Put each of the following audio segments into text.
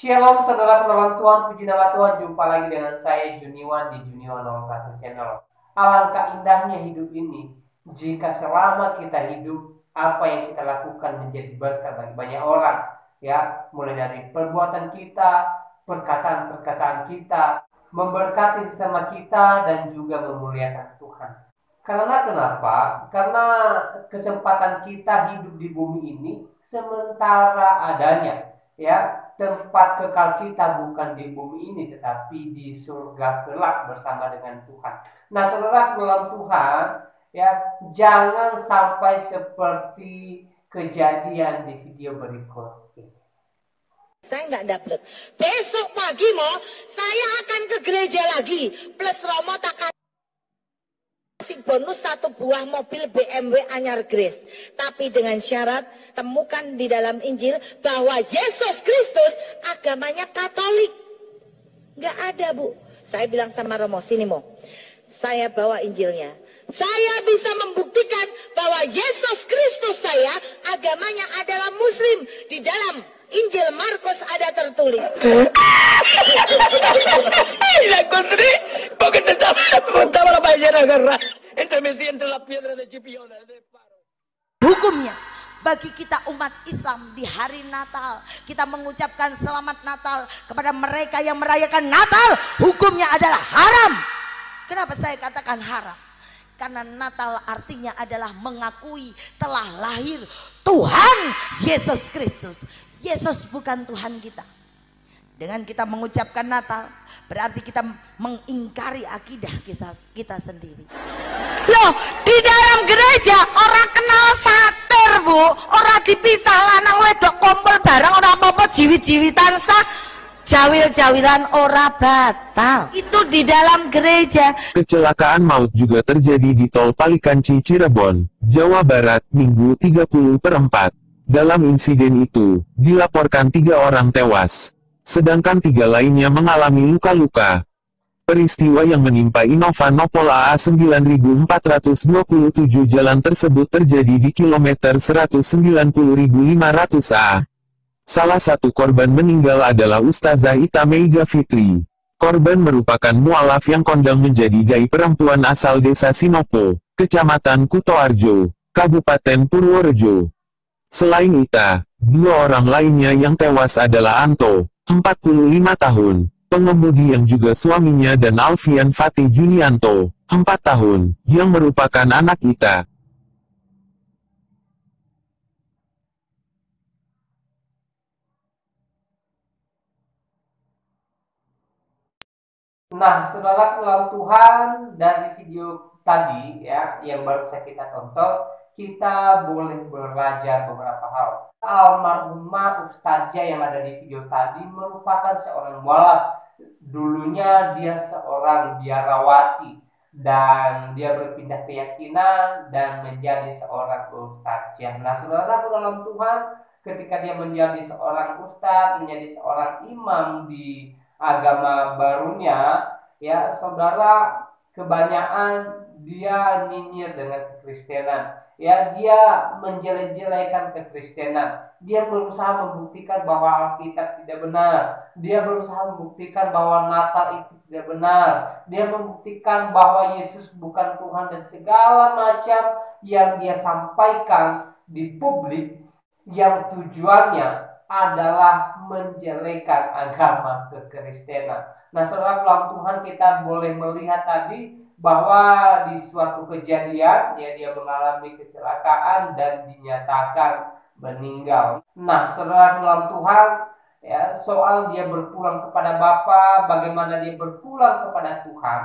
Shalom saudara dalam Tuhan, puji nama Tuhan. Jumpa lagi dengan saya Juniwan di Juniwan 01 Channel. Alangkah indahnya hidup ini jika selama kita hidup, apa yang kita lakukan menjadi berkat bagi banyak orang, ya, mulai dari perbuatan kita, perkataan-perkataan kita, memberkati sesama kita dan juga memuliakan Tuhan. Karena kenapa? Karena kesempatan kita hidup di bumi ini sementara adanya, ya. Tempat kekal kita bukan di bumi ini tetapi di surga kelak bersama dengan Tuhan. Nah, saudara dalam Tuhan, ya, jangan sampai seperti kejadian di video berikut ini. Saya nggak dapet. Besok pagi mau saya akan ke gereja lagi. Plus Romo tak kasih bonus 1 buah mobil BMW anyar Grace. Tapi dengan syarat temukan di dalam Injil bahwa Yesus Kristus agamanya Katolik. Nggak ada, Bu. Saya bilang sama Romo, sini Mo. Saya bawa Injilnya. Saya bisa membuktikan bahwa Yesus Kristus saya agamanya adalah Muslim. Di dalam Injil Markus ada tertulis. Hukumnya bagi kita umat Islam di hari Natal, kita mengucapkan selamat Natal kepada mereka yang merayakan Natal, hukumnya adalah haram. Kenapa saya katakan haram? Karena Natal artinya adalah mengakui telah lahir Tuhan Yesus Kristus. Yesus bukan Tuhan kita. Dengan kita mengucapkan Natal, berarti kita mengingkari akidah kita sendiri. Loh, di dalam gereja orang kenal satir, Bu. Orang dipisah lanang wedok kumpul bareng, orang apa-apa jiwit-jiwitan sah. Jawil-jawilan ora batal. Itu di dalam gereja. Kecelakaan maut juga terjadi di Tol Palikanci Cirebon, Jawa Barat, Minggu 30/4. Dalam insiden itu, dilaporkan 3 orang tewas, sedangkan 3 lainnya mengalami luka-luka. Peristiwa yang menimpa Innova Nopol AA 9427 jalan tersebut terjadi di kilometer 190.500 A. Salah satu korban meninggal adalah Ustazah Ita Meiga Fitri. Korban merupakan mualaf yang kondang menjadi dai perempuan asal desa Sinopo, Kecamatan Kutoarjo, Kabupaten Purworejo. Selain Ita, 2 orang lainnya yang tewas adalah Anto, 45 tahun, pengemudi yang juga suaminya, dan Alfian Fatih Junianto, 4 tahun, yang merupakan anak Ita. Nah, saudara dalam Tuhan, dari video tadi, ya, yang baru saja kita tonton, kita boleh belajar beberapa hal. Almarhumah Ustazah yang ada di video tadi merupakan seorang mualaf. Dulunya dia seorang biarawati dan dia berpindah keyakinan dan menjadi seorang ustazah. Nah, saudara dalam Tuhan, ketika dia menjadi seorang ustaz, menjadi seorang imam di agama barunya, ya saudara, kebanyakan dia nyinyir dengan kekristenan, ya, dia menjelek-jelekan kekristenan, dia berusaha membuktikan bahwa Alkitab tidak benar, dia berusaha membuktikan bahwa Natal itu tidak benar, dia membuktikan bahwa Yesus bukan Tuhan, dan segala macam yang dia sampaikan di publik yang tujuannya adalah menjelekan agama kekristenan. Nah, saudara dalam Tuhan, kita boleh melihat tadi bahwa di suatu kejadian, ya, dia mengalami kecelakaan dan dinyatakan meninggal. Nah, saudara dalam Tuhan, ya, soal dia berpulang kepada Bapa, bagaimana dia berpulang kepada Tuhan,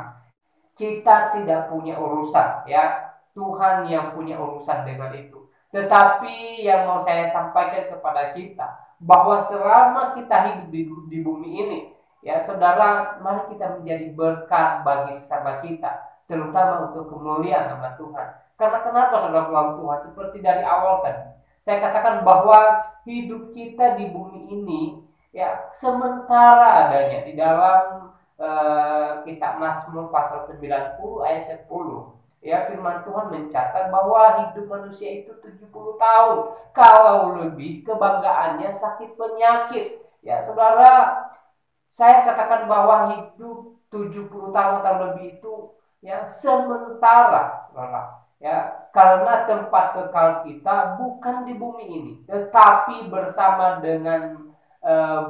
kita tidak punya urusan, ya. Tuhan yang punya urusan dengan itu. Tetapi yang mau saya sampaikan kepada kita, bahwa selama kita hidup di bumi ini, ya saudara, mari kita menjadi berkat bagi sesama kita, terutama untuk kemuliaan nama Tuhan. Karena kenapa, saudara dalam Tuhan? Seperti dari awal tadi saya katakan bahwa hidup kita di bumi ini, ya, sementara adanya. Di dalam kitab Mazmur pasal 90 ayat 10, ya, firman Tuhan mencatat bahwa hidup manusia itu 70 tahun. Kalau lebih, kebanggaannya sakit penyakit. Ya, saudara, saya katakan bahwa hidup 70 tahun atau lebih itu ya sementara, saudara. Ya, karena tempat kekal kita bukan di bumi ini, tetapi bersama dengan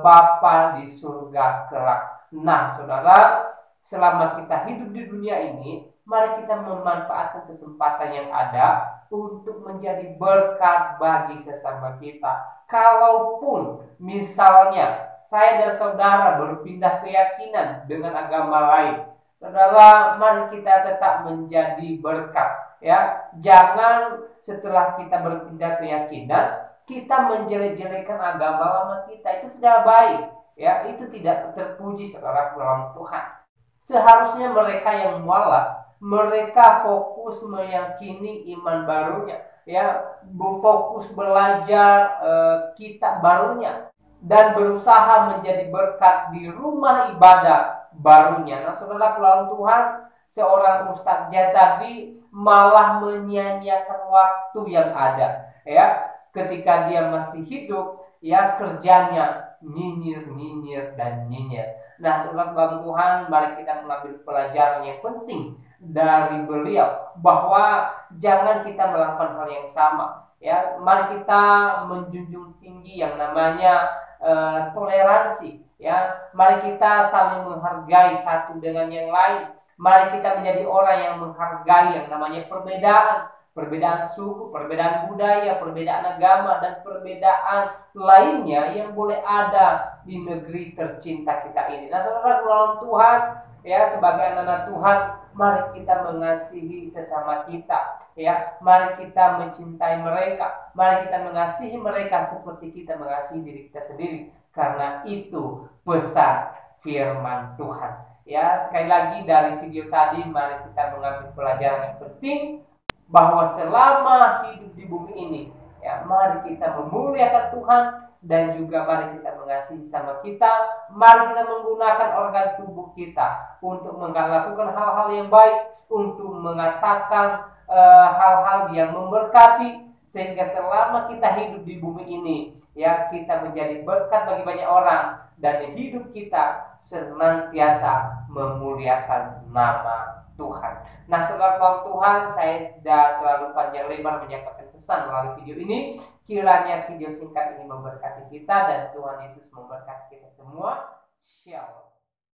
Bapa di surga kelak. Nah, saudara, selama kita hidup di dunia ini, mari kita memanfaatkan kesempatan yang ada untuk menjadi berkat bagi sesama kita. Kalaupun misalnya saya dan saudara berpindah keyakinan dengan agama lain, saudara, mari kita tetap menjadi berkat. Ya, jangan setelah kita berpindah keyakinan kita menjelek-jelekan agama lama kita. Itu tidak baik. Ya, itu tidak terpuji saudara dalam Tuhan. Seharusnya mereka yang mualaf, mereka fokus meyakini iman barunya, ya, fokus belajar kitab barunya dan berusaha menjadi berkat di rumah ibadah barunya. Nah, saudara dalam Tuhan, seorang ustadz tadi malah menyia-nyiakan waktu yang ada, ya, ketika dia masih hidup, ya, kerjanya nyinyir dan nyinyir. Nah, saudara dalam Tuhan, mari kita mengambil pelajaran yang penting dari beliau, bahwa jangan kita melakukan hal yang sama. Ya, mari kita menjunjung tinggi yang namanya toleransi. Ya, mari kita saling menghargai satu dengan yang lain. Mari kita menjadi orang yang menghargai yang namanya perbedaan suku, perbedaan budaya, perbedaan agama, dan perbedaan lainnya yang boleh ada di negeri tercinta kita ini. Nah, saudara dalam Tuhan, ya, sebagai anak-anak Tuhan, mari kita mengasihi sesama kita, ya, mari kita mencintai mereka, mari kita mengasihi mereka seperti kita mengasihi diri kita sendiri, karena itu pesan firman Tuhan. Ya, sekali lagi dari video tadi, mari kita mengambil pelajaran yang penting, bahwa selama hidup di bumi ini, ya, mari kita memuliakan Tuhan, dan juga mari kita mengasihi sama kita. Mari kita menggunakan organ tubuh kita untuk melakukan hal-hal yang baik, untuk mengatakan hal-hal yang memberkati, sehingga selama kita hidup di bumi ini, ya, kita menjadi berkat bagi banyak orang, dan hidup kita senantiasa memuliakan nama Tuhan. Nah, saudara Tuhan, saya tidak terlalu panjang lebar menyampaikan pesan melalui video ini. Kiranya video singkat ini memberkati kita, dan Tuhan Yesus memberkati kita semua. Shalom.